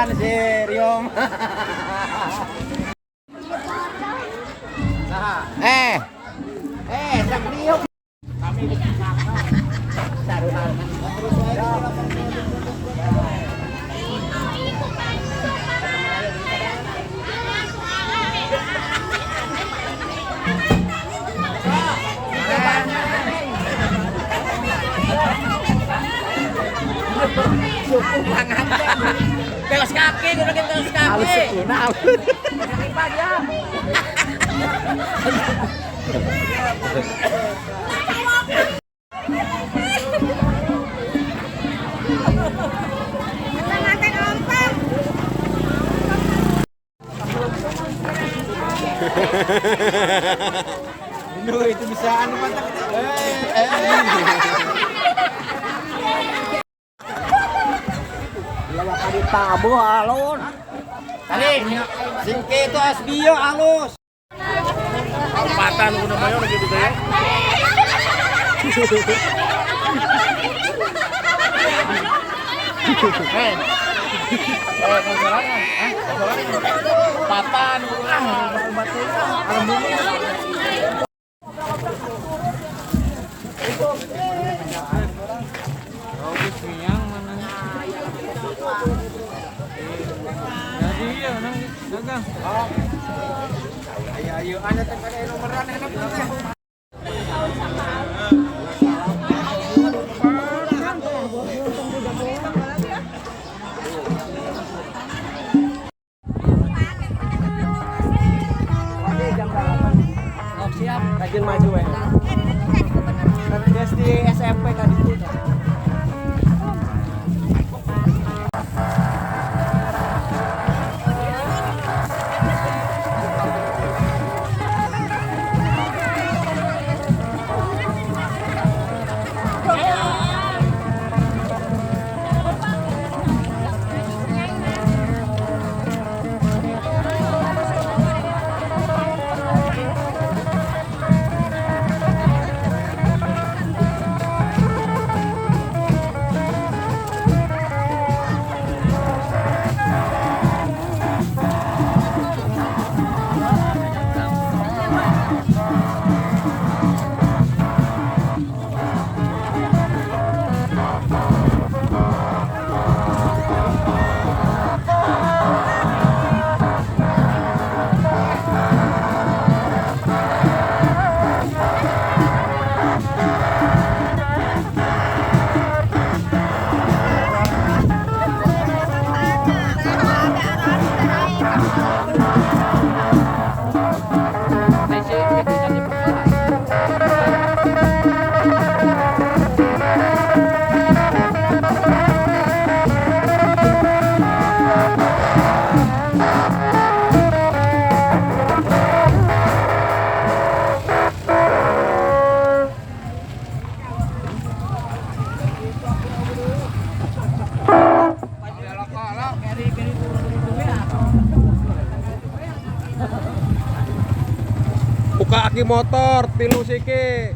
Yan si Ryong. Sa Ryong. Kami di kakak. Saruhan. Teos kaki, gue bikin teos kaki. Halus sekuna. Kaki pagi ya. Itu bisa anu mantap. Lawak kali tabu alun. Kali, Singke itu SBio halus. Alpatan lu namanya lagi gitu ya. Patan, batu, Ayo ada tempat nomoran enak teh. siap. Rajin maju ya. Terus di SMP tadi itu. Buka aki motor tilu siki.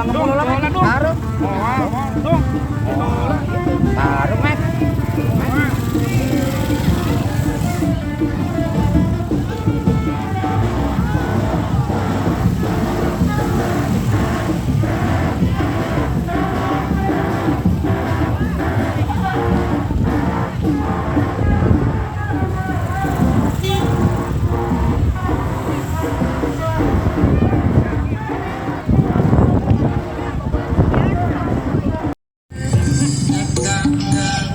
lang mulu lang. Taruh. Taruh, Mat.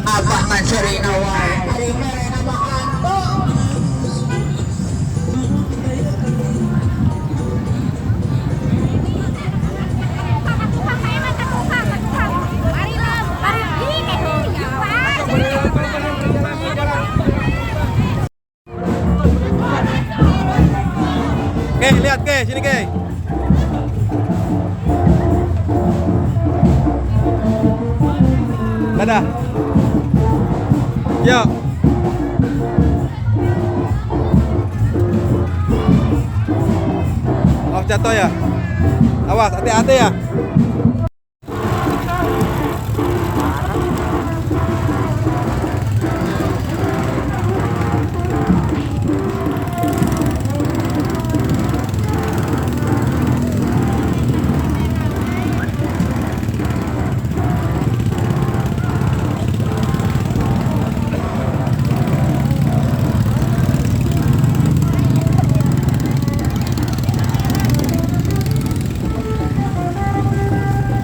Abah mansuri awal hari mereka makan Oke, lihat ke sini ke. Dadah. Yuk. Oh, jatuh ya. Awas, hati-hati ya.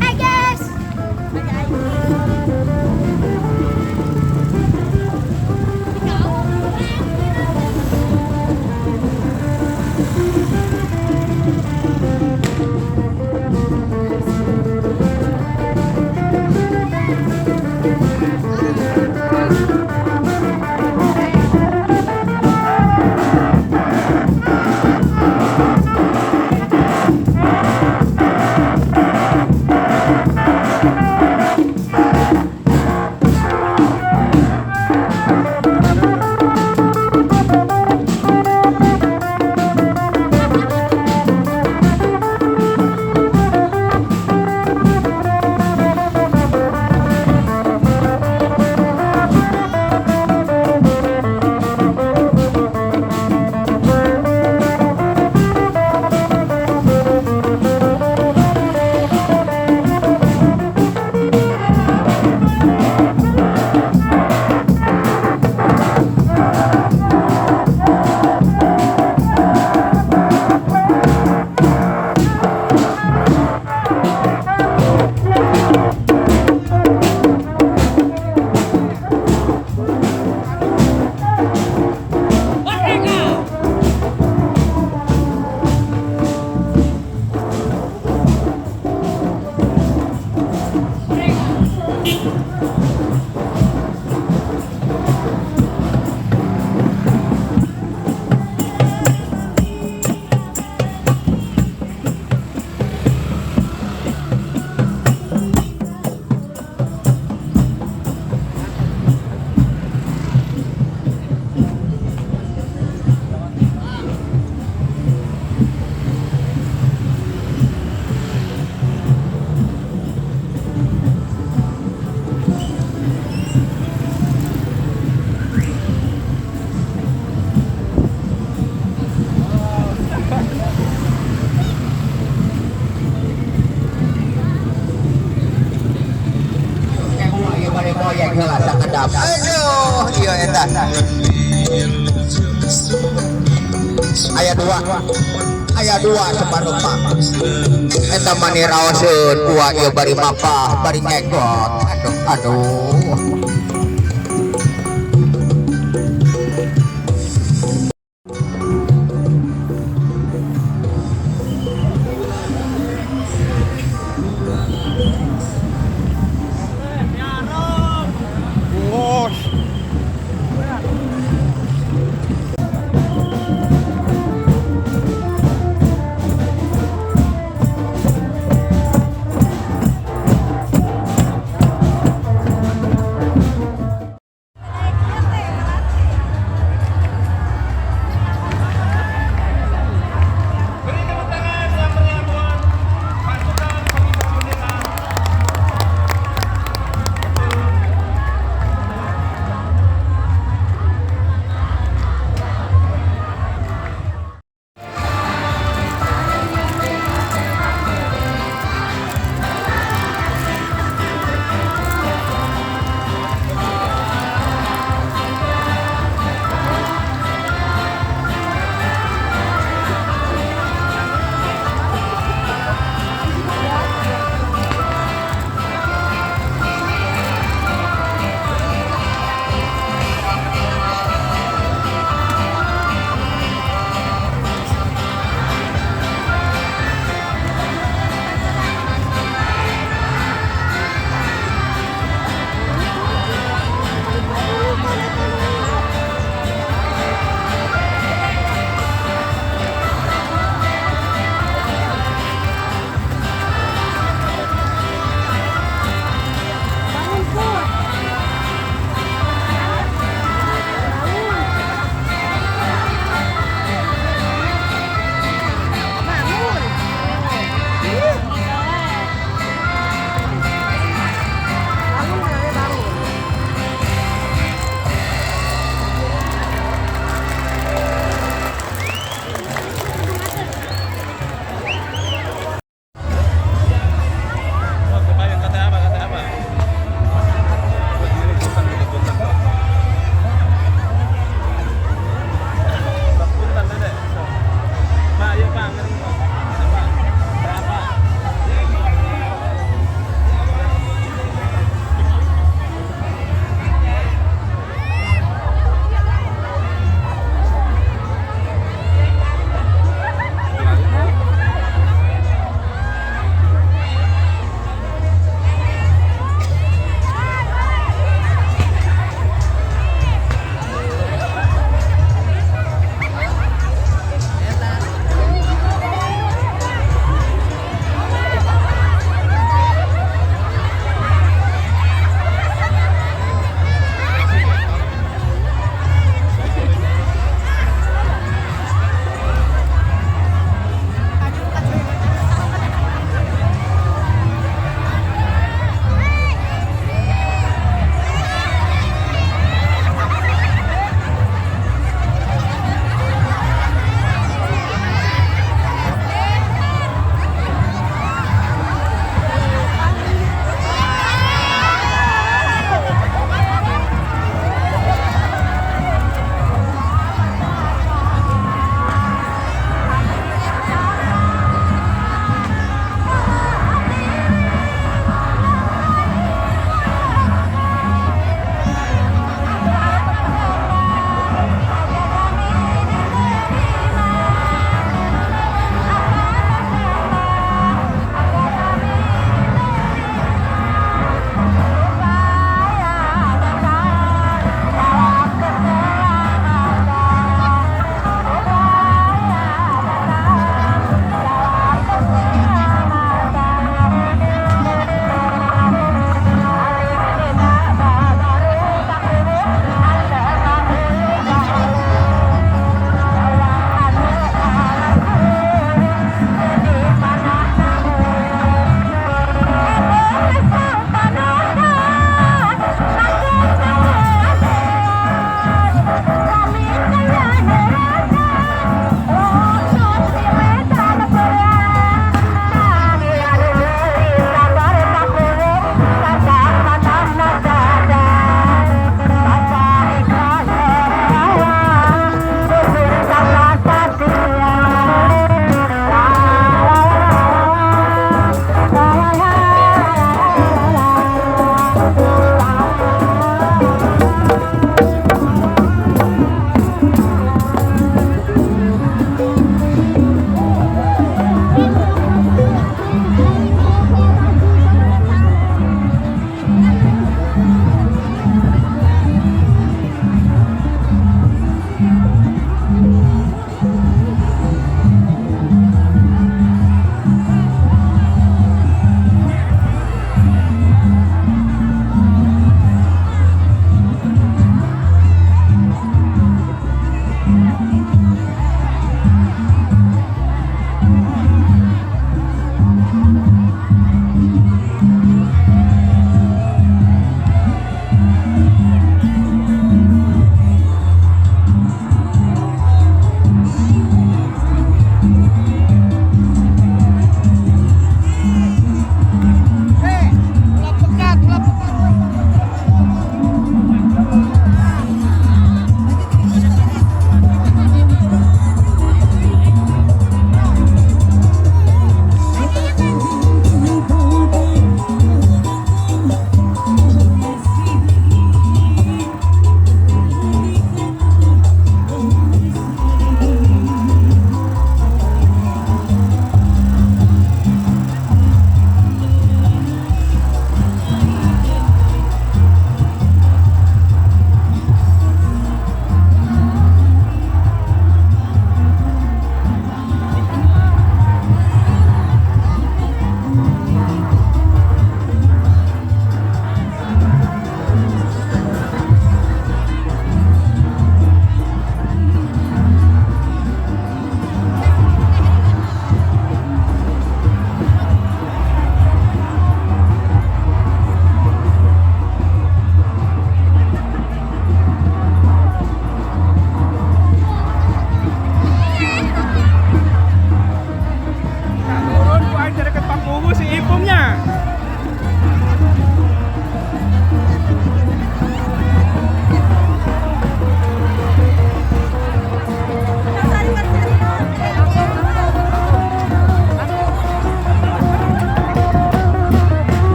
Hai guys. proyek heula sakedap aduh ieu eta aya dua separupa eta mani raoseun ua ieu bari mapah bari nyegot aduh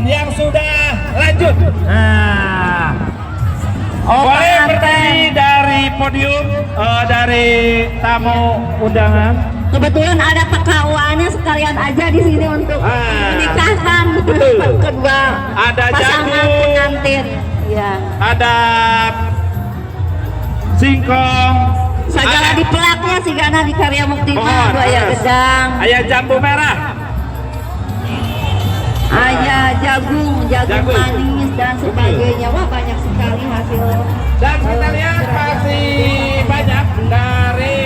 yang sudah lanjut. Nah, boleh berdiri dari podium, dari tamu undangan. Kebetulan ada PKUA-nya sekalian aja di sini untuk menikahkan kedua Ada pasangan jagung. pengantin. Ya. Ada singkong, Segala di pelaknya Sigana di Karya Mukti mah aya gedang, ayah jambu merah, aya jagung Jagung. manis dan sebagainya. Wah, banyak sekali hasil. dan kita lihat masih banyak dari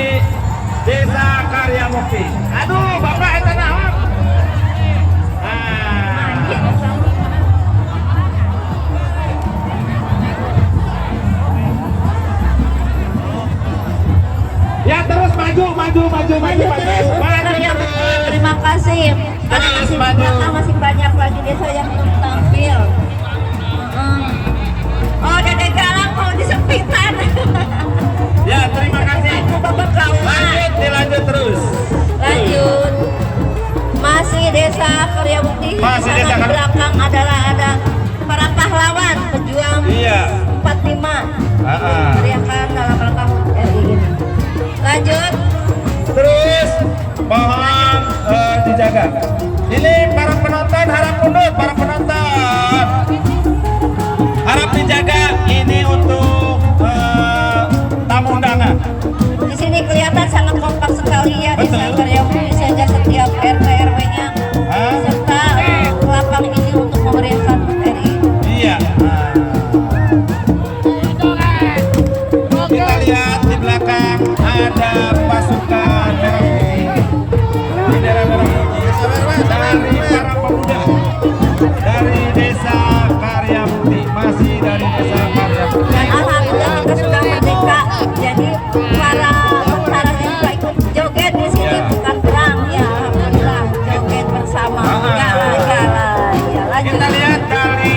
Desa Karya Mukti. Aduh, Bapak itu naon? Ya terus maju. Maju terus Karya Mukti. Terima kasih. Karena masih maju. belakang masih banyak lagi desa yang belum tampil. Oh, Dede Galang mau disempitan. Ya, terima kasih. Aku Bapak Kauma. Dilanjut terus. Lanjut. Masih Desa Karya Mukti. Masih Desa Di Karya- belakang ada para pahlawan pejuang Iya. 45. Ah. Teriakan dalam rangka RI ini. Lanjut. Terus mohon dijaga. Ini para penonton harap mundur, para penonton harap dijaga. Ini untuk tamu undangan. Di sini kelihatan sangat kompak sekali ya Desa Betul. Karya Mukti saja setiap RT RW-nya Hah? serta lapang ini untuk memeriahkan RI. Iya. Kita lihat di belakang ada pasukan merah putih. Bendera merah putih dari para pemuda dari Desa Karya Mukti, masih dari Desa Karya Mukti. Dan alhamdulillah kita sudah merdeka. Jadi para tentara juga ikut joget di sini, Ya. bukan perang ya. Alhamdulillah joget bersama. Gala-gala. Ya, lanjut. Kita lihat dari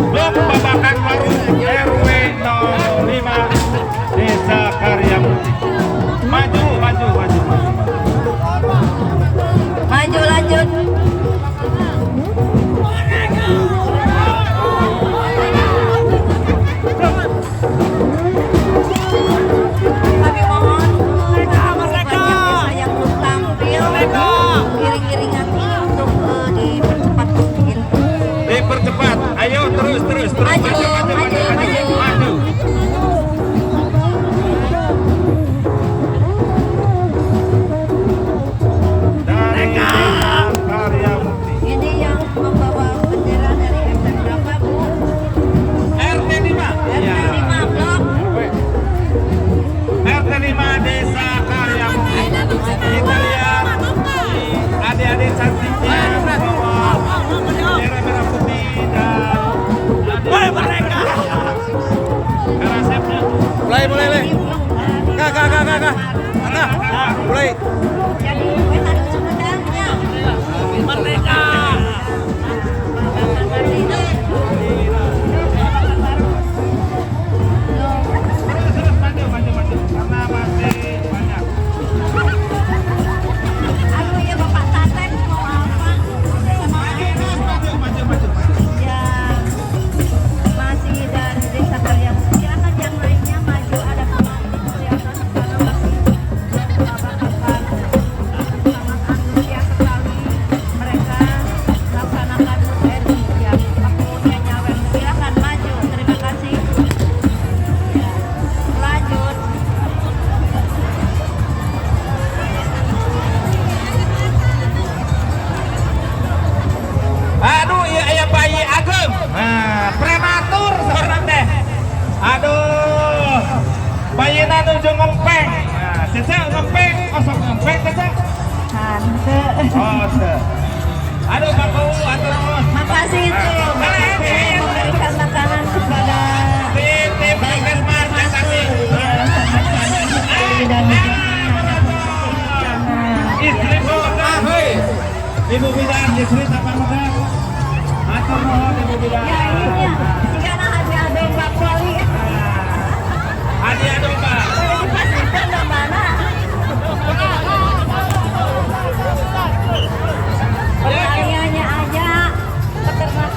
blok Babakan Baru RW 05 Desa Karya Mukti. Maju. Maju lanjut. Kami mohon banyak desa yang belum tampil iring-iringan ini untuk dipercepat mungkin. Dipercepat. Ayo terus. Maju. Maju. Dari Desa Karya Mukti. Ini yang membawa bendera dari RT berapa, Bu? RT 5. RT 5 blok. RT 5 Desa Karya Mukti. Kita lihat adik-adik cantiknya membawa bendera merah putih dan mereka. Karasepnya. Mulai. Kak. Mulai. Jadi harus sumedangnya. Merdeka. Terus maju. Karena masih banyak. Aduh ya Bapak Taten mau apa? Maju. Ya masih dari Desa Karya Mukti. Silakan yang lainnya maju, ada penonton kelihatan di sana masih bapak-bapak sangat antusias sekali mereka laksanakan RI yang 40-nya nyawer. Silakan maju, terima kasih. Lanjut. Aduh, iya bayi ageng. Nah, prematur seorang teh. Aduh, bayi nuju ngempeng. Nah, cecek ngempeng, osok ngempeng cecek. Tante. Oh, teh. Aduh, Pak Kou, atur nuhun. Makasih itu memberikan makanan kepada Tim Puskesmas Desa Ting. dan Istri Bodan, hei. Ibu Bidan, istri apa muda? Atur nuhun Ibu Bidan. ya ini ya sigana hadiah domba poli Hadiah domba. boleh dipastikan dombana pertaniannya aja peternakan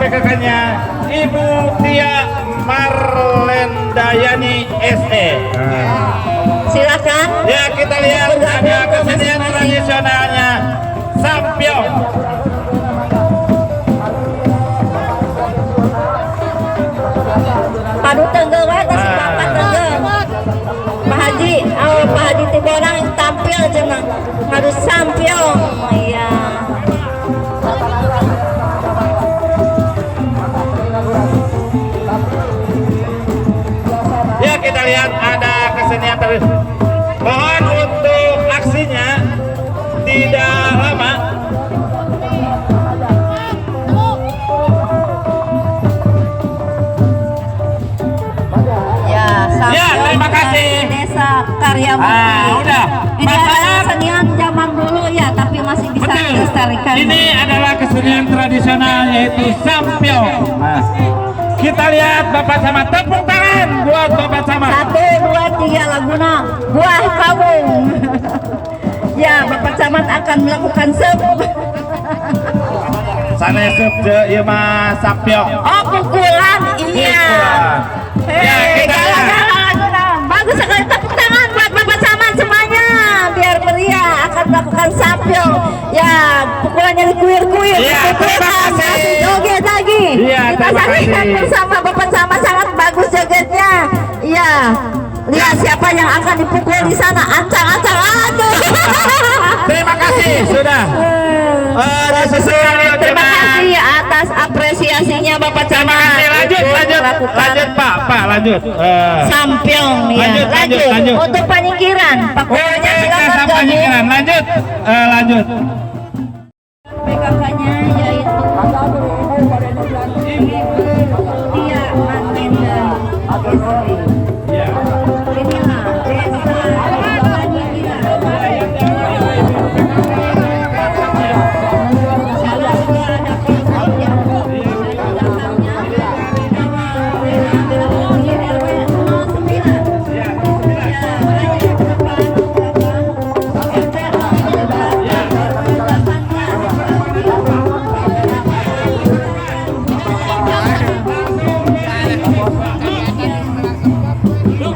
PKK-nya Ibu Tia Marlendayani SE. Silakan. Ya, kita lihat ada kesenian tradisionalnya Sampyong. Padu tenggel wae tas bapak tenggel. Pak Haji, Pak Haji tiga orang yang tampil cenah harus Sampyong. Iya. Ya, kita lihat ada kesenian tradisional. Mohon untuk aksinya tidak lama. Ya, Ya, terima kasih. Desa Karyamukti. Udah. Ini adalah kesenian zaman dulu ya, tapi masih bisa Betul. dilestarikan. Ini adalah kesenian tradisional yaitu Sampyong. Nah, kita lihat Bapak Camat, tepuk tangan buat Bapak Camat. 1, 2, 3 Laguna Buah Kawung. Ya, Bapak Camat akan melakukan sep. Sana sep ieu mah Sampyong. Oh, pukulan, iya. Ya, kita lihat. Bagus sekali, tepuk tangan buat Bapak Camat semuanya. Biar meriah akan melakukan Sampyong. Ya, pukulannya dikuir-kuir. Iya, terima kasih. Joget lagi. Iya, Kita terima saksikan kasih. bersama Bapak Camat, sangat bagus jogetnya. Iya. Lihat siapa yang akan dipukul di sana. Ancang-ancang, aduh. Terima kasih sudah. Sesuai Terima kasih atas apresiasinya Bapak Terima Camat. kasih. Lanjut, lanjut, Melakukan lanjut Pak, lanjut. Sampyong ya. Lanjut. Untuk penyingkiran, Pak Ketuanya silakan Sampai gabung. nyingkiran. Lanjut. PKK-nya yaitu Ibu Tia Marlenda SE.